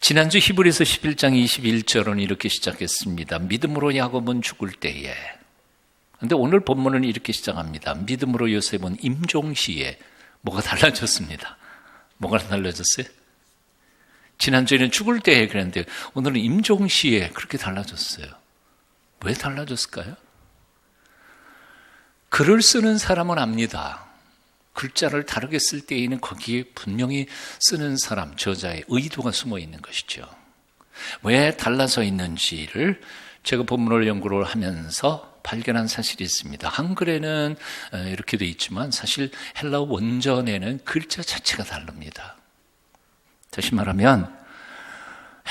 지난주 히브리서 11장 21절은 이렇게 시작했습니다. 믿음으로 야곱은 죽을 때에. 그런데 오늘 본문은 이렇게 시작합니다. 믿음으로 요셉은 임종시에. 뭐가 달라졌습니다. 뭐가 달라졌어요? 지난주에는 죽을 때에 그랬는데 오늘은 임종시에 그렇게 달라졌어요. 왜 달라졌을까요? 글을 쓰는 사람은 압니다. 글자를 다르게 쓸 때에는 거기에 분명히 쓰는 사람, 저자의 의도가 숨어 있는 것이죠. 왜 달라져 있는지를 제가 본문을 연구를 하면서 발견한 사실이 있습니다. 한글에는 이렇게 돼 있지만 사실 헬라어 원전에는 글자 자체가 다릅니다. 다시 말하면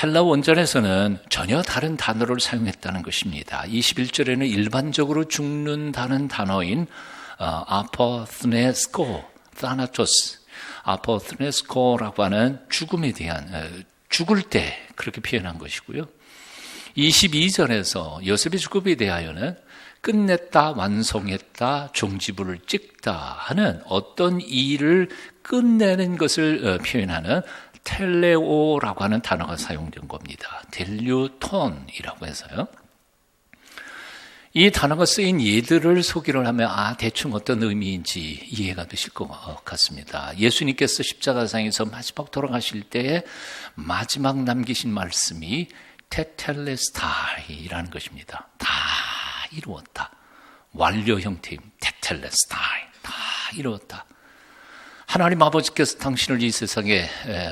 헬라어 원전에서는 전혀 다른 단어를 사용했다는 것입니다. 21절에는 일반적으로 죽는다는 단어인 아포스네스코, 타나토스, 아포스네스코라고 하는 죽음에 대한 죽을 때 그렇게 표현한 것이고요. 22절에서 요셉의 죽음에 대하여는 끝냈다, 완성했다, 종지부를 찍다 하는 어떤 일을 끝내는 것을 표현하는 텔레오라고 하는 단어가 사용된 겁니다. 델류톤이라고 해서요. 이 단어가 쓰인 예들을 소개를 하면 대충 어떤 의미인지 이해가 되실 것 같습니다. 예수님께서 십자가상에서 마지막 돌아가실 때에 마지막 남기신 말씀이 테텔레스타이라는 것입니다. 다 이루었다. 완료 형태인 테텔레스타이. 다 이루었다. 하나님 아버지께서 당신을 이 세상에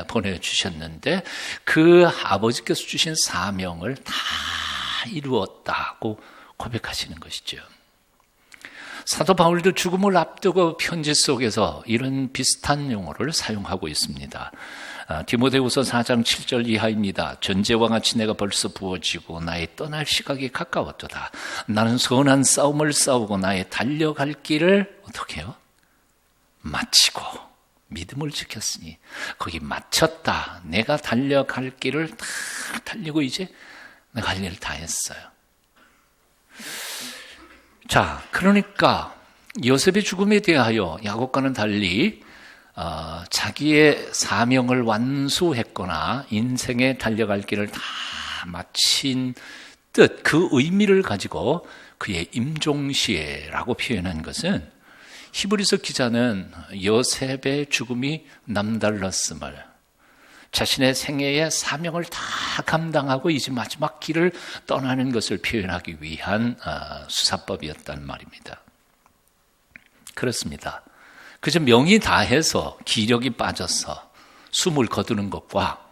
보내주셨는데 그 아버지께서 주신 사명을 다 이루었다고 고백하시는 것이죠. 사도 바울도 죽음을 앞두고 편지 속에서 이런 비슷한 용어를 사용하고 있습니다. 디모데후서 4장 7절 이하입니다. 전제와 같이 내가 벌써 부어지고 나의 떠날 시각이 가까웠도다. 나는 선한 싸움을 싸우고 나의 달려갈 길을 어떻게 해요? 마치고 믿음을 지켰으니 거기 마쳤다. 내가 달려갈 길을 다 달리고 이제 내가 할 일을 다 했어요. 자, 그러니까 요셉의 죽음에 대하여 야곱과는 달리 자기의 사명을 완수했거나 인생에 달려갈 길을 다 마친 뜻, 그 의미를 가지고 그의 임종시에라고 표현한 것은 히브리서 기자는 요셉의 죽음이 남달랐음을 자신의 생애의 사명을 다 감당하고 이제 마지막 길을 떠나는 것을 표현하기 위한 수사법이었단 말입니다. 그렇습니다. 그저 명이 다해서 기력이 빠져서 숨을 거두는 것과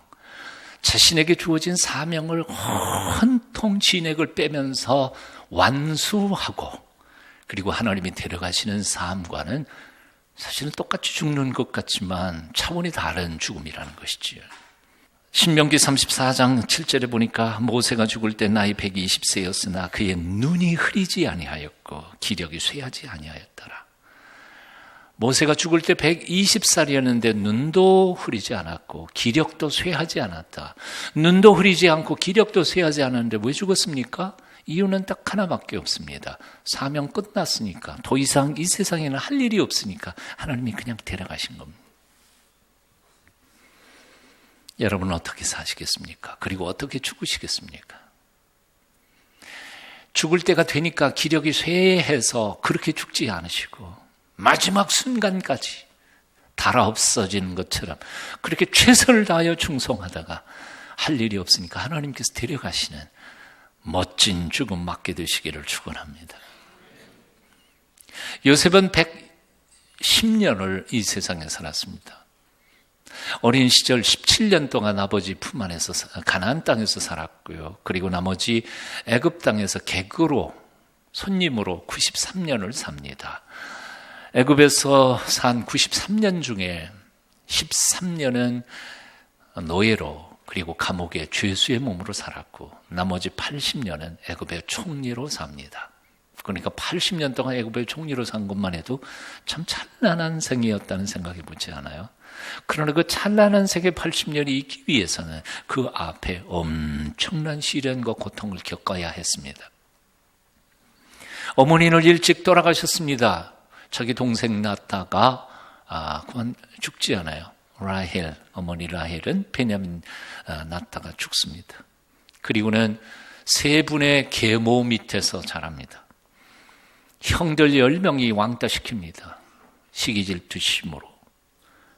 자신에게 주어진 사명을 온통 진액을 빼면서 완수하고 그리고 하나님이 데려가시는 삶과는 사실은 똑같이 죽는 것 같지만 차원이 다른 죽음이라는 것이지요. 신명기 34장 7절에 보니까 모세가 죽을 때 나이 120세였으나 그의 눈이 흐리지 아니하였고 기력이 쇠하지 아니하였더라. 모세가 죽을 때 120살이었는데 눈도 흐리지 않았고 기력도 쇠하지 않았다. 눈도 흐리지 않고 기력도 쇠하지 않았는데 왜 죽었습니까? 이유는 딱 하나밖에 없습니다. 사명 끝났으니까 더 이상 이 세상에는 할 일이 없으니까 하나님이 그냥 데려가신 겁니다. 여러분은 어떻게 사시겠습니까? 그리고 어떻게 죽으시겠습니까? 죽을 때가 되니까 기력이 쇠해서 그렇게 죽지 않으시고 마지막 순간까지 달아 없어지는 것처럼 그렇게 최선을 다하여 충성하다가 할 일이 없으니까 하나님께서 데려가시는 멋진 죽음 맞게 되시기를 축원합니다. 요셉은 110년을 이 세상에 살았습니다. 어린 시절 17년 동안 아버지 품 안에서 가나안 땅에서 살았고요. 그리고 나머지 애굽 땅에서 객으로 손님으로 93년을 삽니다. 애굽에서 산 93년 중에 13년은 노예로 그리고 감옥에 죄수의 몸으로 살았고 나머지 80년은 애굽의 총리로 삽니다. 그러니까 80년 동안 애굽의 총리로 산 것만 해도 참 찬란한 생이었다는 생각이 묻지 않아요? 그러나 그 찬란한 생의 80년이 있기 위해서는 그 앞에 엄청난 시련과 고통을 겪어야 했습니다. 어머니는 일찍 돌아가셨습니다. 자기 동생 낳다가 그만 죽지 않아요. 라헬, 어머니 라헬은 베냐민 낳다가 죽습니다. 그리고는 세 분의 계모 밑에서 자랍니다. 형들 10명이 왕따시킵니다. 시기질투심으로.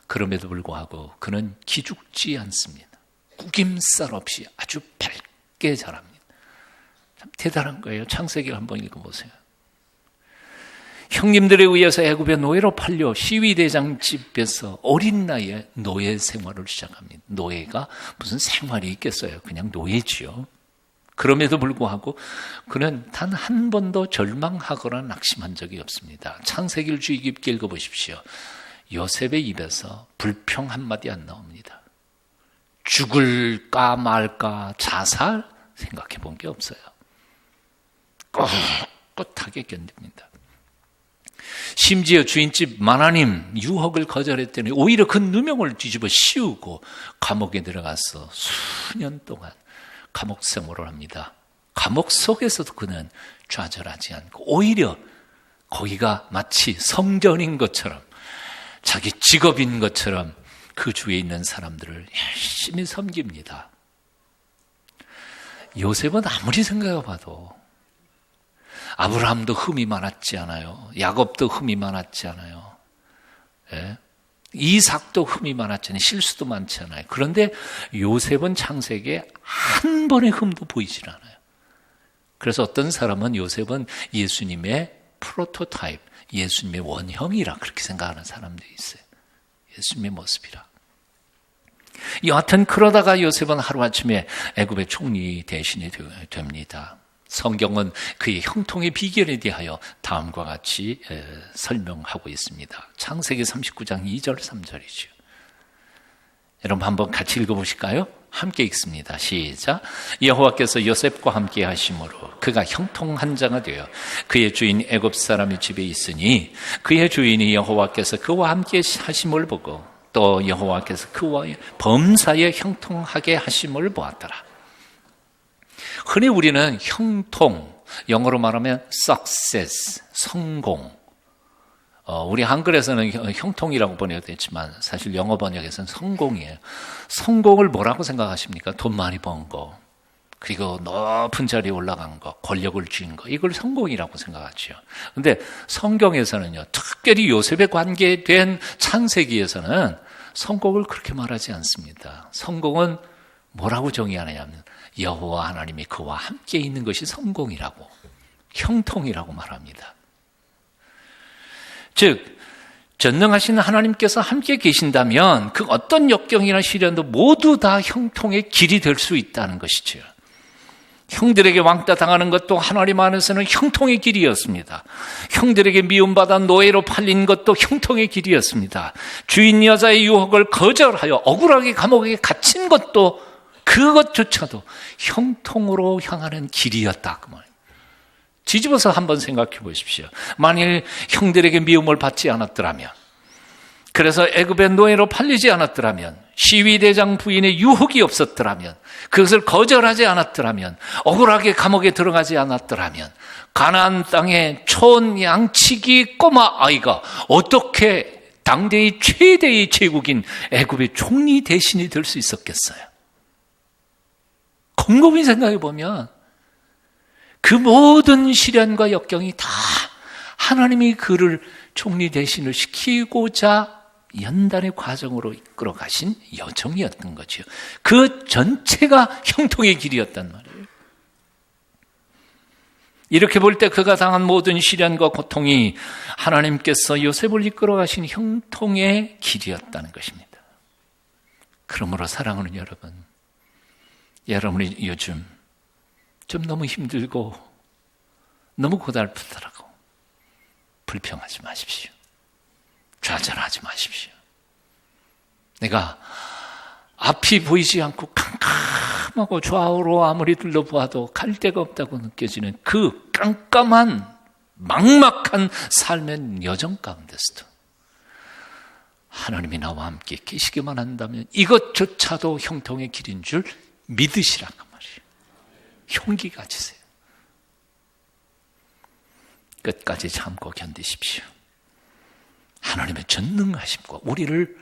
그럼에도 불구하고 그는 기죽지 않습니다. 구김살 없이 아주 밝게 자랍니다. 참 대단한 거예요. 창세기를 한번 읽어보세요. 형님들에 의해서 애굽의 노예로 팔려 시위대장 집에서 어린 나이에 노예 생활을 시작합니다. 노예가 무슨 생활이 있겠어요. 그냥 노예지요. 그럼에도 불구하고 그는 단 한 번도 절망하거나 낙심한 적이 없습니다. 창세기를 주의 깊게 읽어보십시오. 요셉의 입에서 불평 한마디 안 나옵니다. 죽을까 말까 자살 생각해 본 게 없어요. 꿋꿋하게 견딥니다. 심지어 주인집 마나님 유혹을 거절했더니 오히려 그 누명을 뒤집어 씌우고 감옥에 들어가서 수년 동안 감옥 생활을 합니다. 감옥 속에서도 그는 좌절하지 않고 오히려 거기가 마치 성전인 것처럼 자기 직업인 것처럼 그 주위에 있는 사람들을 열심히 섬깁니다. 요셉은 아무리 생각해봐도 아브라함도 흠이 많았지 않아요. 야곱도 흠이 많았지 않아요. 예? 이삭도 흠이 많았잖아요. 실수도 많지 않아요. 그런데 요셉은 창세기에 한 번의 흠도 보이질 않아요. 그래서 어떤 사람은 요셉은 예수님의 프로토타입, 예수님의 원형이라 그렇게 생각하는 사람들이 있어요. 예수님의 모습이라. 여하튼 그러다가 요셉은 하루아침에 애굽의 총리 대신이 됩니다. 성경은 그의 형통의 비결에 대하여 다음과 같이 설명하고 있습니다. 창세기 39장 2절 3절이죠. 여러분 한번 같이 읽어보실까요? 함께 읽습니다. 시작. 여호와께서 요셉과 함께 하심으로 그가 형통한 자가 되어 그의 주인 애굽 사람의 집에 있으니 그의 주인이 여호와께서 그와 함께 하심을 보고 또 여호와께서 그와 범사에 형통하게 하심을 보았더라. 흔히 우리는 형통, 영어로 말하면 success, 성공. 우리 한글에서는 형통이라고 번역되어 있지만 사실 영어 번역에서는 성공이에요. 성공을 뭐라고 생각하십니까? 돈 많이 번 거, 그리고 높은 자리에 올라간 거, 권력을 쥔 거, 이걸 성공이라고 생각하죠. 그런데 성경에서는요, 특별히 요셉에 관계된 창세기에서는 성공을 그렇게 말하지 않습니다. 성공은 뭐라고 정의하느냐면 여호와 하나님이 그와 함께 있는 것이 성공이라고, 형통이라고 말합니다. 즉 전능하신 하나님께서 함께 계신다면 그 어떤 역경이나 시련도 모두 다 형통의 길이 될 수 있다는 것이죠. 형들에게 왕따 당하는 것도 하나님 안에서는 형통의 길이었습니다. 형들에게 미움받아 노예로 팔린 것도 형통의 길이었습니다. 주인 여자의 유혹을 거절하여 억울하게 감옥에 갇힌 것도 그것조차도 형통으로 향하는 길이었다 그 말이에요. 뒤집어서 한번 생각해 보십시오. 만일 형들에게 미움을 받지 않았더라면, 그래서 애굽의 노예로 팔리지 않았더라면, 시위대장 부인의 유혹이 없었더라면, 그것을 거절하지 않았더라면, 억울하게 감옥에 들어가지 않았더라면, 가나안 땅의 촌 양치기 꼬마 아이가 어떻게 당대의 최대의 제국인 애굽의 총리 대신이 될 수 있었겠어요? 곰곰이 생각해 보면 그 모든 시련과 역경이 다 하나님이 그를 총리 대신을 시키고자 연단의 과정으로 이끌어 가신 여정이었던 거죠. 그 전체가 형통의 길이었단 말이에요. 이렇게 볼 때 그가 당한 모든 시련과 고통이 하나님께서 요셉을 이끌어 가신 형통의 길이었다는 것입니다. 그러므로 사랑하는 여러분, 여러분이 요즘 좀 너무 힘들고 너무 고달프더라고 불평하지 마십시오. 좌절하지 마십시오. 내가 앞이 보이지 않고 깜깜하고 좌우로 아무리 둘러보아도 갈 데가 없다고 느껴지는 그 깜깜한 막막한 삶의 여정 가운데서도 하나님이 나와 함께 계시기만 한다면 이것조차도 형통의 길인 줄 믿으시라는 말이에요. 용기 가지세요. 끝까지 참고 견디십시오. 하나님의 전능하심과 우리를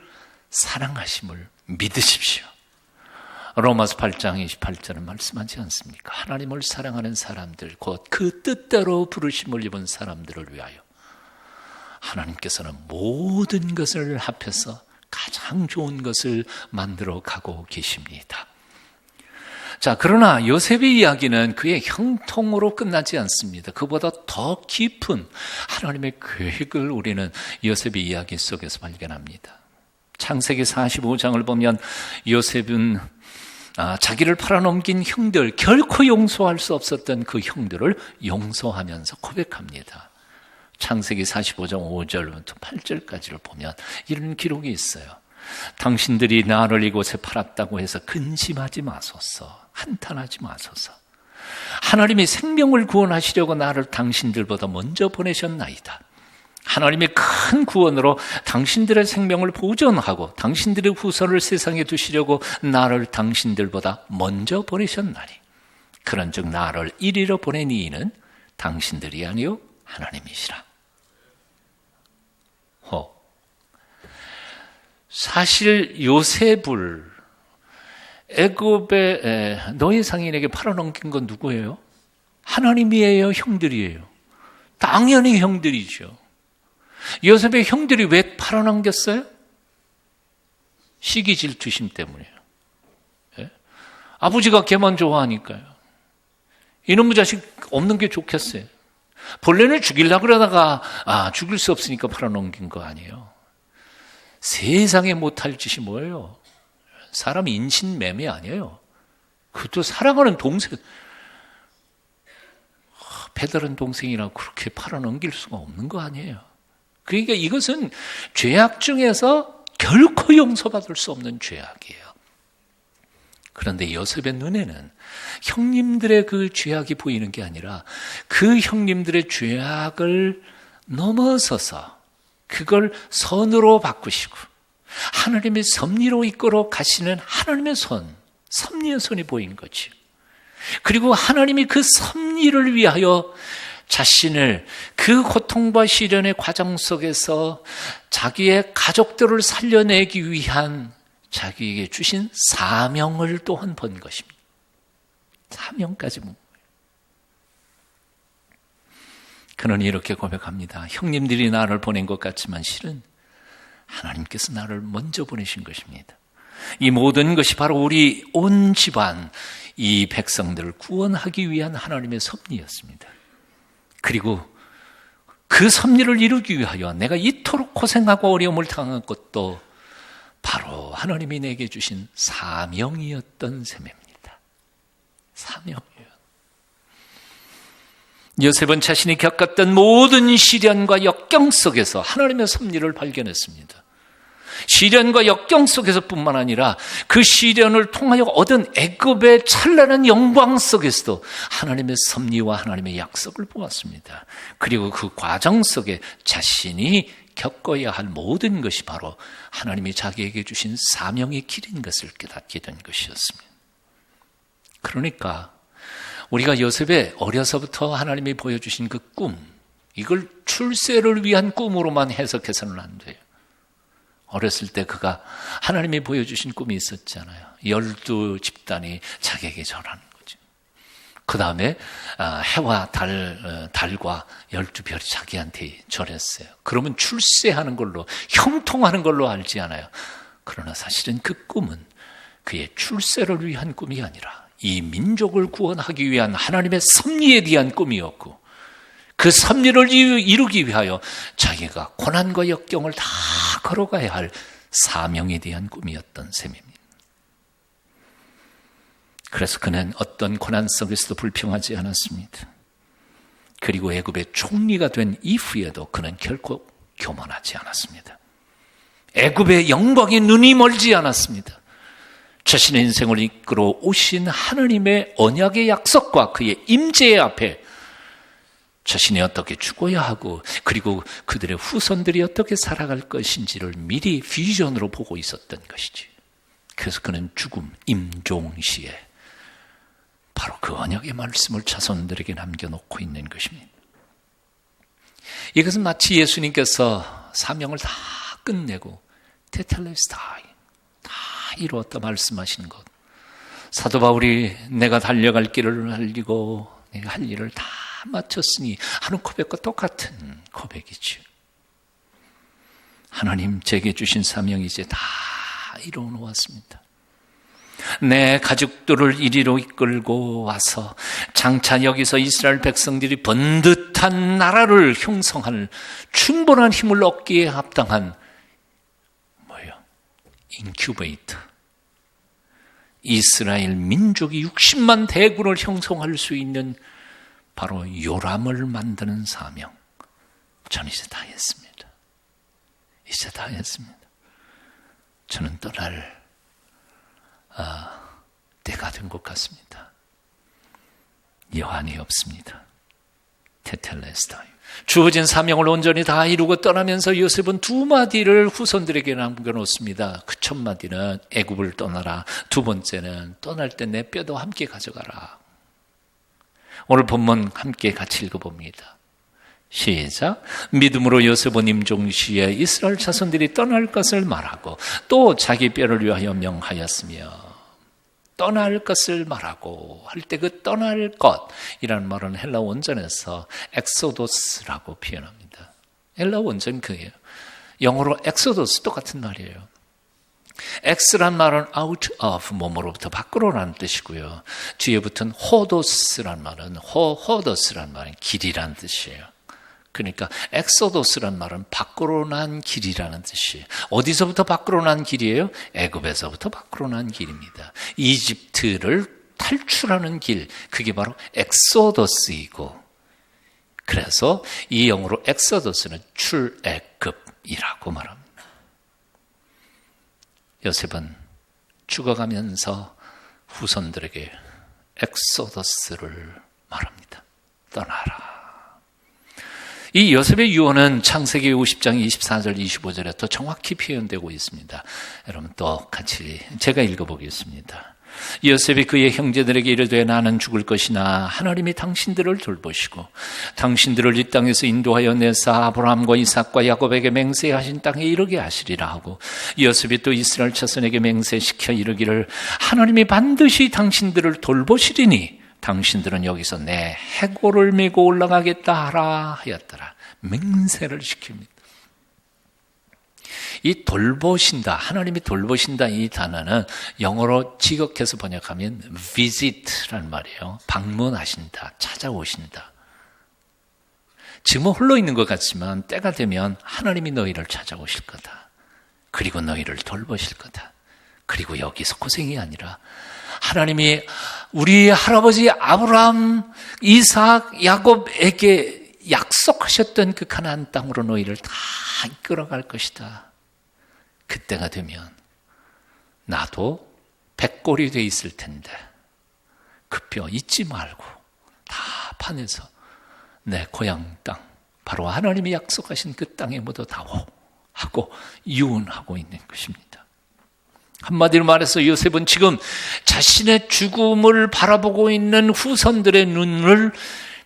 사랑하심을 믿으십시오. 로마서 8장 28절은 말씀하지 않습니까? 하나님을 사랑하는 사람들, 곧 그 뜻대로 부르심을 입은 사람들을 위하여 하나님께서는 모든 것을 합해서 가장 좋은 것을 만들어 가고 계십니다. 자, 그러나 요셉의 이야기는 그의 형통으로 끝나지 않습니다. 그보다 더 깊은 하나님의 계획을 우리는 요셉의 이야기 속에서 발견합니다. 창세기 45장을 보면 요셉은 자기를 팔아넘긴 형들, 결코 용서할 수 없었던 그 형들을 용서하면서 고백합니다. 창세기 45장 5절부터 8절까지를 보면 이런 기록이 있어요. 당신들이 나를 이곳에 팔았다고 해서 근심하지 마소서, 한탄하지 마소서. 하나님이 생명을 구원하시려고 나를 당신들보다 먼저 보내셨나이다. 하나님의 큰 구원으로 당신들의 생명을 보존하고 당신들의 후손을 세상에 두시려고 나를 당신들보다 먼저 보내셨나니 그런즉 나를 이리로 보낸 이는 당신들이 아니요 하나님이시라. 사실 요셉을 애굽의 노예 상인에게 팔아넘긴 건 누구예요? 하나님이에요, 형들이에요? 당연히 형들이죠. 요셉의 형들이 왜 팔아넘겼어요? 시기 질투심 때문이에요. 예? 아버지가 걔만 좋아하니까요. 이놈의 자식 없는 게 좋겠어요. 본래는 죽이려고 그러다가 죽일 수 없으니까 팔아넘긴 거 아니에요. 세상에 못할 짓이 뭐예요? 사람 인신매매 아니에요. 그것도 사랑하는 동생, 배다른 동생이라고 그렇게 팔아넘길 수가 없는 거 아니에요. 그러니까 이것은 죄악 중에서 결코 용서받을 수 없는 죄악이에요. 그런데 요셉의 눈에는 형님들의 그 죄악이 보이는 게 아니라 그 형님들의 죄악을 넘어서서 그걸 선으로 바꾸시고 하나님의 섭리로 이끌어 가시는 하나님의 손, 섭리의 손이 보인 거죠. 그리고 하나님이 그 섭리를 위하여 자신을 그 고통과 시련의 과정 속에서 자기의 가족들을 살려내기 위한 자기에게 주신 사명을 또한 본 것입니다. 사명까지 본 거예요. 그는 이렇게 고백합니다. 형님들이 나를 보낸 것 같지만 실은 하나님께서 나를 먼저 보내신 것입니다. 이 모든 것이 바로 우리 온 집안, 이 백성들을 구원하기 위한 하나님의 섭리였습니다. 그리고 그 섭리를 이루기 위하여 내가 이토록 고생하고 어려움을 당한 것도 바로 하나님이 내게 주신 사명이었던 셈입니다. 사명이에요. 요셉은 자신이 겪었던 모든 시련과 역경 속에서 하나님의 섭리를 발견했습니다. 시련과 역경 속에서뿐만 아니라 그 시련을 통하여 얻은 애굽의 찬란한 영광 속에서도 하나님의 섭리와 하나님의 약속을 보았습니다. 그리고 그 과정 속에 자신이 겪어야 할 모든 것이 바로 하나님이 자기에게 주신 사명의 길인 것을 깨닫게 된 것이었습니다. 그러니까 우리가 요셉의 어려서부터 하나님이 보여주신 그 꿈, 이걸 출세를 위한 꿈으로만 해석해서는 안 돼요. 어렸을 때 그가 하나님이 보여주신 꿈이 있었잖아요. 12집단이 자기에게 절하는 거죠. 그 다음에 해와 달과 12별이 자기한테 절했어요. 그러면 출세하는 걸로, 형통하는 걸로 알지 않아요. 그러나 사실은 그 꿈은 그의 출세를 위한 꿈이 아니라 이 민족을 구원하기 위한 하나님의 섭리에 대한 꿈이었고, 그 섭리를 이루기 위하여 자기가 고난과 역경을 다 걸어가야 할 사명에 대한 꿈이었던 셈입니다. 그래서 그는 어떤 고난 속에서도 불평하지 않았습니다. 그리고 애굽의 총리가 된 이후에도 그는 결코 교만하지 않았습니다. 애굽의 영광에 눈이 멀지 않았습니다. 자신의 인생을 이끌어 오신 하나님의 언약의 약속과 그의 임재 앞에 자신이 어떻게 죽어야 하고 그리고 그들의 후손들이 어떻게 살아갈 것인지를 미리 비전으로 보고 있었던 것이지. 그래서 그는 죽음 임종시에 바로 그 언약의 말씀을 자손들에게 남겨놓고 있는 것입니다. 이것은 마치 예수님께서 사명을 다 끝내고 테텔레스타이. 다 이루었다 말씀하시는 것. 사도 바울이 내가 달려갈 길을 달리고 내가 할 일을 다 마쳤으니 하는 고백과 똑같은 고백이죠. 하나님 제게 주신 사명이 이제 다 이루어 놓았습니다. 내 가족들을 이리로 이끌고 와서 장차 여기서 이스라엘 백성들이 번듯한 나라를 형성할 충분한 힘을 얻기에 합당한 인큐베이터. 이스라엘 민족이 60만 대군을 형성할 수 있는 바로 요람을 만드는 사명. 저는 이제 다 했습니다. 이제 다 했습니다. 저는 떠날 때가 된 것 같습니다. 여한이 없습니다. 테텔레스타이. 주어진 사명을 온전히 다 이루고 떠나면서 요셉은 두 마디를 후손들에게 남겨놓습니다. 그 첫 마디는 애굽을 떠나라. 두 번째는 떠날 때 내 뼈도 함께 가져가라. 오늘 본문 함께 같이 읽어봅니다. 시작. 믿음으로 요셉은 임종시에 이스라엘 자손들이 떠날 것을 말하고 또 자기 뼈를 위하여 명하였으며, 떠날 것을 말하고 할 때 그 떠날 것이라는 말은 헬라 원전에서 엑소도스라고 표현합니다. 헬라 원전 그예요. 영어로 엑소도스 똑같은 말이에요. 엑스란 말은 out of, 몸으로부터 밖으로라는 뜻이고요. 뒤에 붙은 호도스란 말은 호도스란 말은 길이라는 뜻이에요. 그러니까 엑소도스란 말은 밖으로 난 길이라는 뜻이에요. 어디서부터 밖으로 난 길이에요? 애굽에서부터 밖으로 난 길입니다. 이집트를 탈출하는 길, 그게 바로 엑소도스이고, 그래서 이 영어로 엑소도스는 출애굽이라고 말합니다. 요셉은 죽어가면서 후손들에게 엑소도스를 말합니다. 떠나라. 이 요셉의 유언은 창세기 50장 24절 25절에 더 정확히 표현되고 있습니다. 여러분 또 같이 제가 읽어보겠습니다. 요셉이 그의 형제들에게 이르되 나는 죽을 것이나 하나님이 당신들을 돌보시고 당신들을 이 땅에서 인도하여 내사 아브라함과 이삭과 야곱에게 맹세하신 땅에 이르게 하시리라 하고, 요셉이 또 이스라엘 자손에게 맹세시켜 이르기를 하나님이 반드시 당신들을 돌보시리니 당신들은 여기서 내 해골을 메고 올라가겠다 하라 하였더라. 맹세를 시킵니다. 이 돌보신다, 하나님이 돌보신다 이 단어는 영어로 직역해서 번역하면 visit라는 말이에요. 방문하신다, 찾아오신다. 지금은 홀로 있는 것 같지만 때가 되면 하나님이 너희를 찾아오실 거다. 그리고 너희를 돌보실 거다. 그리고 여기서 고생이 아니라 하나님이 우리 할아버지 아브라함, 이삭, 야곱에게 약속하셨던 그 가나안 땅으로 너희를 다 이끌어갈 것이다. 그때가 되면 나도 백골이 돼 있을 텐데 그 뼈 잊지 말고 다 파내서 내 고향 땅, 바로 하나님이 약속하신 그 땅에 모두 다오 하고 유언하고 있는 것입니다. 한마디로 말해서 요셉은 지금 자신의 죽음을 바라보고 있는 후손들의 눈을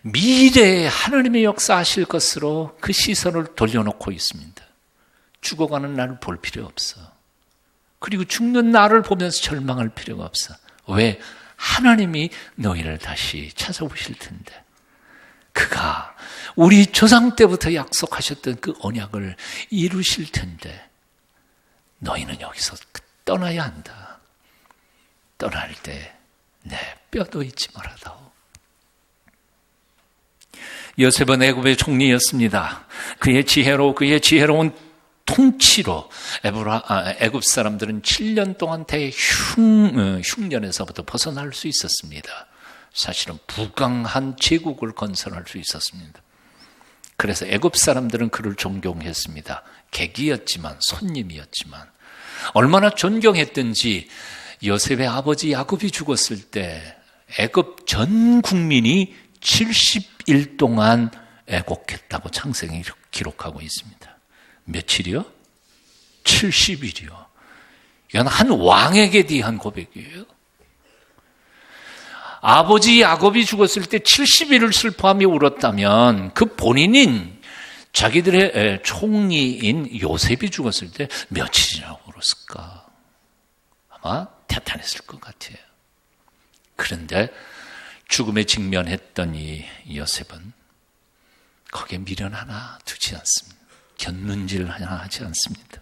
미래에 하나님의 역사하실 것으로 그 시선을 돌려놓고 있습니다. 죽어가는 나를 볼 필요 없어. 그리고 죽는 나를 보면서 절망할 필요가 없어. 왜? 하나님이 너희를 다시 찾아오실 텐데, 그가 우리 조상 때부터 약속하셨던 그 언약을 이루실 텐데 너희는 여기서 떠나야 한다. 떠날 때 내 뼈도 잊지 말아다오. 요셉은 애굽의 총리였습니다. 그의 지혜로운 통치로 애굽 사람들은 7년 동안 대흉년에서부터 벗어날 수 있었습니다. 사실은 부강한 제국을 건설할 수 있었습니다. 그래서 애굽 사람들은 그를 존경했습니다. 객이었지만, 손님이었지만. 얼마나 존경했든지 요셉의 아버지 야곱이 죽었을 때 애굽 전 국민이 70일 동안 애곡했다고 창세기 기록하고 있습니다. 며칠이요? 70일이요. 이건 한 왕에게 대한 고백이에요. 아버지 야곱이 죽었을 때 70일을 슬퍼하며 울었다면 그 본인인 자기들의 총리인 요셉이 죽었을 때 며칠이나 울었을까? 아마 태탄했을 것 같아요. 그런데 죽음에 직면했던 이 요셉은 거기에 미련 하나 두지 않습니다. 견눈질 하나 하지 않습니다.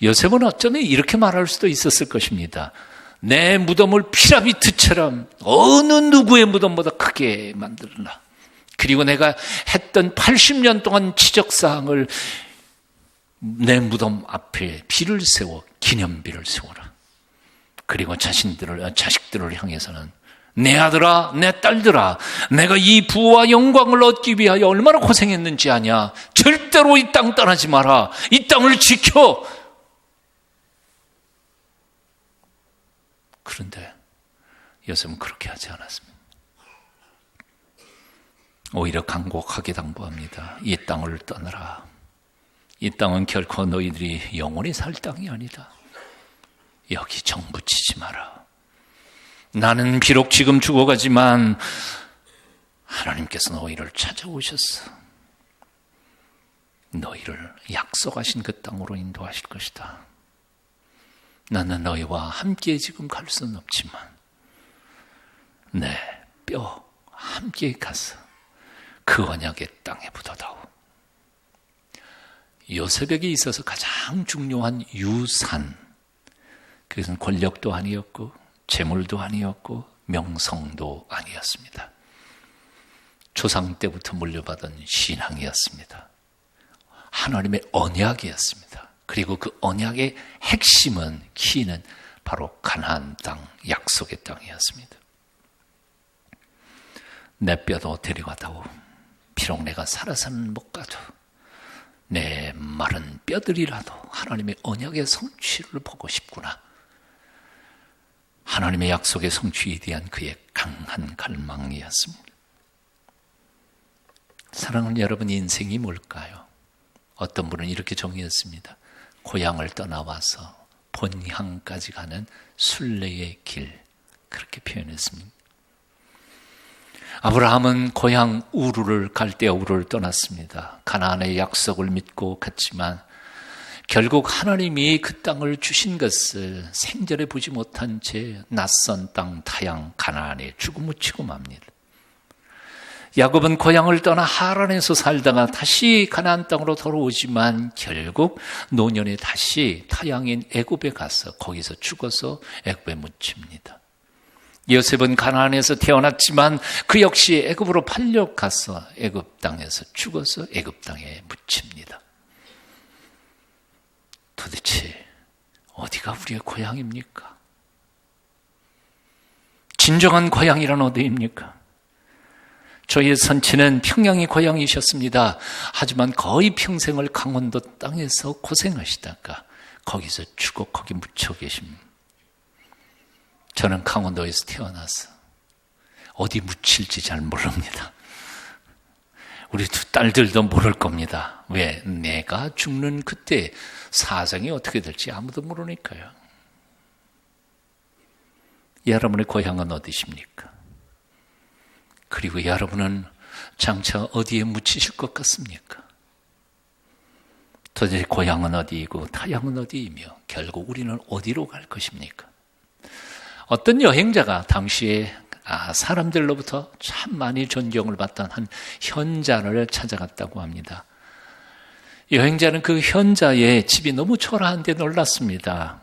요셉은 어쩌면 이렇게 말할 수도 있었을 것입니다. 내 무덤을 피라미드처럼 어느 누구의 무덤보다 크게 만들어라. 그리고 내가 했던 80년 동안 지적사항을 내 무덤 앞에 비를 세워 기념비를 세워라. 그리고 자식들을 향해서는 내 아들아, 내 딸들아, 내가 이 부와 영광을 얻기 위하여 얼마나 고생했는지 아냐. 절대로 이 땅 떠나지 마라. 이 땅을 지켜. 그런데 요셉은 그렇게 하지 않았습니다. 오히려 간곡하게 당부합니다. 이 땅을 떠나라. 이 땅은 결코 너희들이 영원히 살 땅이 아니다. 여기 정붙이지 마라. 나는 비록 지금 죽어가지만 하나님께서 너희를 찾아오셨어. 너희를 약속하신 그 땅으로 인도하실 것이다. 나는 너희와 함께 지금 갈 수는 없지만 내 뼈 함께 가서 그 언약의 땅에 묻어다오. 요셉에게 있어서 가장 중요한 유산, 그것은 권력도 아니었고 재물도 아니었고 명성도 아니었습니다. 조상 때부터 물려받은 신앙이었습니다. 하나님의 언약이었습니다. 그리고 그 언약의 핵심은, 키는 바로 가나안 땅, 약속의 땅이었습니다. 내 뼈도 데려가다오. 비록 내가 살아서는 못 가도 내 마른 뼈들이라도 하나님의 언약의 성취를 보고 싶구나. 하나님의 약속의 성취에 대한 그의 강한 갈망이었습니다. 사랑하는 여러분, 인생이 뭘까요? 어떤 분은 이렇게 정의했습니다. 고향을 떠나와서 본향까지 가는 순례의 길, 그렇게 표현했습니다. 아브라함은 고향 우르를 갈대아 우르를 떠났습니다. 가나안의 약속을 믿고 갔지만 결국 하나님이 그 땅을 주신 것을 생전에 보지 못한 채 낯선 땅 타양 가나안에 죽어묻히고 맙니다. 야곱은 고향을 떠나 하란에서 살다가 다시 가나안 땅으로 돌아오지만 결국 노년에 다시 타양인 애굽에 가서 거기서 죽어서 애굽에 묻힙니다. 요셉은 가나안에서 태어났지만 그 역시 애굽으로 팔려가서 애굽 땅에서 죽어서 애굽 땅에 묻힙니다. 도대체 어디가 우리의 고향입니까? 진정한 고향이란 어디입니까? 저의 선친은 평양이 고향이셨습니다. 하지만 거의 평생을 강원도 땅에서 고생하시다가 거기서 죽어 거기 묻혀 계십니다. 저는 강원도에서 태어나서 어디 묻힐지 잘 모릅니다. 우리 두 딸들도 모를 겁니다. 왜? 내가 죽는 그때 사정이 어떻게 될지 아무도 모르니까요. 여러분의 고향은 어디십니까? 그리고 여러분은 장차 어디에 묻히실 것 같습니까? 도대체 고향은 어디이고 타향은 어디이며 결국 우리는 어디로 갈 것입니까? 어떤 여행자가 당시에 사람들로부터 참 많이 존경을 받던 한 현자를 찾아갔다고 합니다. 여행자는 그 현자의 집이 너무 초라한데 놀랐습니다.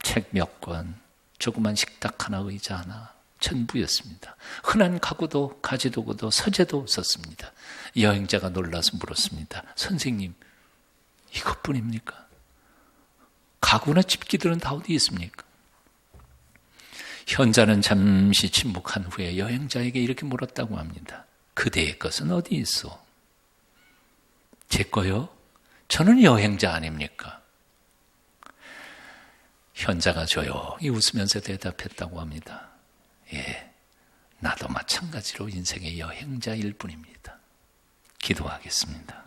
책 몇 권, 조그만 식탁 하나, 의자 하나, 전부였습니다. 흔한 가구도 가지도구도 서재도 없었습니다. 여행자가 놀라서 물었습니다. 선생님, 이것뿐입니까? 가구나 집기들은 다 어디 있습니까? 현자는 잠시 침묵한 후에 여행자에게 이렇게 물었다고 합니다. 그대의 것은 어디 있어? 제 거요? 저는 여행자 아닙니까? 현자가 조용히 웃으면서 대답했다고 합니다. 예, 나도 마찬가지로 인생의 여행자일 뿐입니다. 기도하겠습니다.